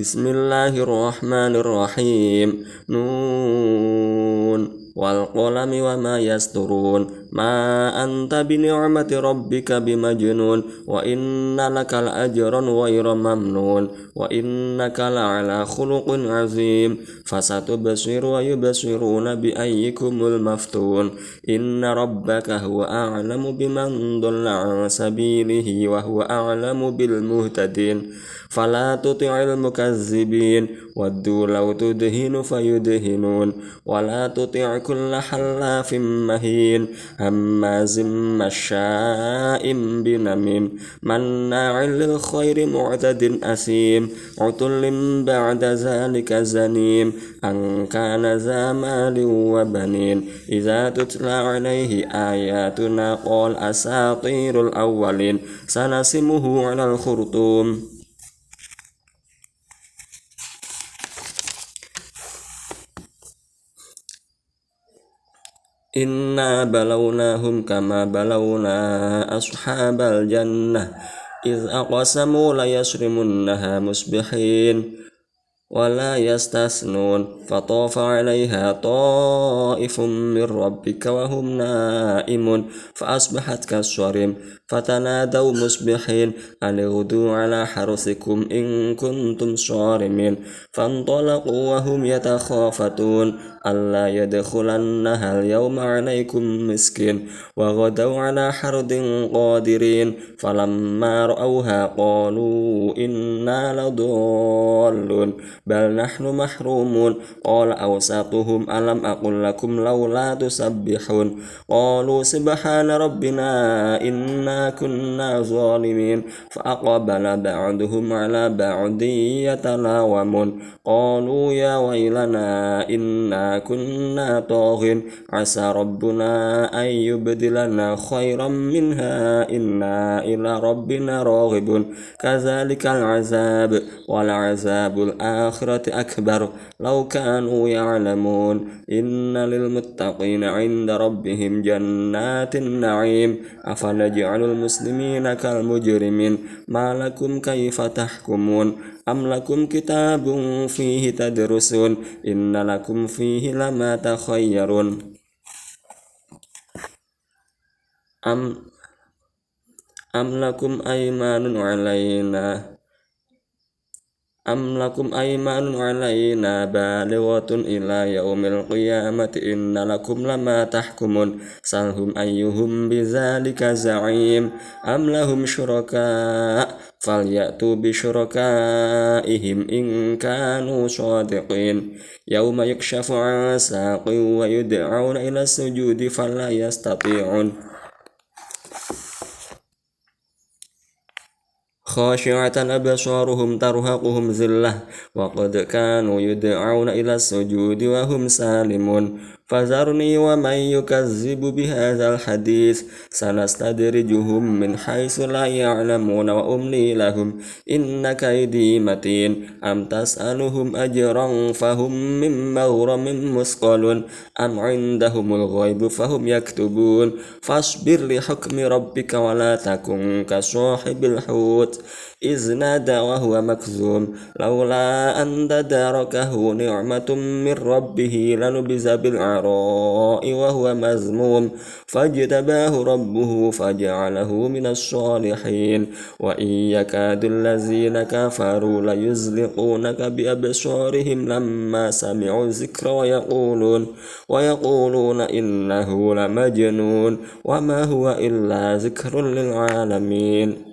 Bismillahirrahmanirrahim. Nun wal qalami wa ma yasturun. Ma anta bi ni'mati rabbika bimajnun. Wa inna lakal ajran ghayra mamnun. Wa innaka la'ala khuluqin azim. Fasatubsiru wa yubsiruna bi ayyikumul maftun. Inna rabbaka huwa a'lamu biman dhalla 'an sabilihi wa huwa a'lamu bil muhtadin. Fala tuti'il mukazzibin waddu law tudhinu fayudhinun wala tuti' kulla hallafin mahin hammazim masya'im binamim manna'il lil khairi mu'tadin asim utullin ba'da zalika zanim an kana zamalin wa banin idza tutla 'alaihi ayatuna qala asatirul awwalin sanasimuhu 'alal khurtum. Inna balawnahum kama balawna ashabal jannah iz aqsamu la yasrimunnaha musbihin ولا يستثنون فطاف عليها طائف من ربك وهم نائمون فأصبحت كالصريم فتنادوا مصبحين أن اغدوا على حرثكم إن كنتم صارمين فانطلقوا وهم يتخافتون ألا يدخلنها اليوم عليكم مسكين وغدوا على حرد قادرين فلما رأوها قالوا إنا لضالون بل نحن محرومون قال أوسطهم ألم أقل لكم لولا تسبحون قالوا سبحان ربنا إنا كنا ظالمين فأقبل بعضهم على بعض يتلاومون قالوا يا ويلنا إنا كنا طاغين عسى ربنا أن يبدلنا خيرا منها إنا إلى ربنا راغبون كذلك العذاب والعذاب الآخرة أكبر لو كانوا يعلمون إن للمتقين عند ربهم جنات النعيم أفنجعل المسلمين كالمجرمين ما لكم كيف تحكمون أم لكم كتاب فيه تدرسون إن لكم فيه لما تخيرون أم لكم أيمان علينا بالغة إلى يوم القيامة إن لكم لما تحكمون سلهم أيهم بذلك زعيم أم لهم شركاء فليأتوا بشركائهم إن كانوا صادقين يوم يكشف عن ساق ويدعون إلى السجود فلا يستطيعون خاشعة أبصارهم ترهقهم ذلة وقد كانوا يدعون إلى السجود وهم سالمون فذرني ومن يكذب بهذا الحديث سنستدرجهم من حيث لا يعلمون وأملي لهم إن كيدي متين أم تسألهم أجرا فهم من مغرم مثقلون أم عندهم الغيب فهم يكتبون فاصبر لحكم ربك ولا تكن كصاحب الحوت إذ نادى وهو مكظوم لولا أن تداركه نعمة من ربه لنبذ بالعراء وهو مذموم فاجتباه ربه فجعله من الصالحين وإن يكاد الذين كفروا ليزلقونك بأبصارهم لما سمعوا الذكر ويقولون إنه لمجنون وما هو إلا ذكر للعالمين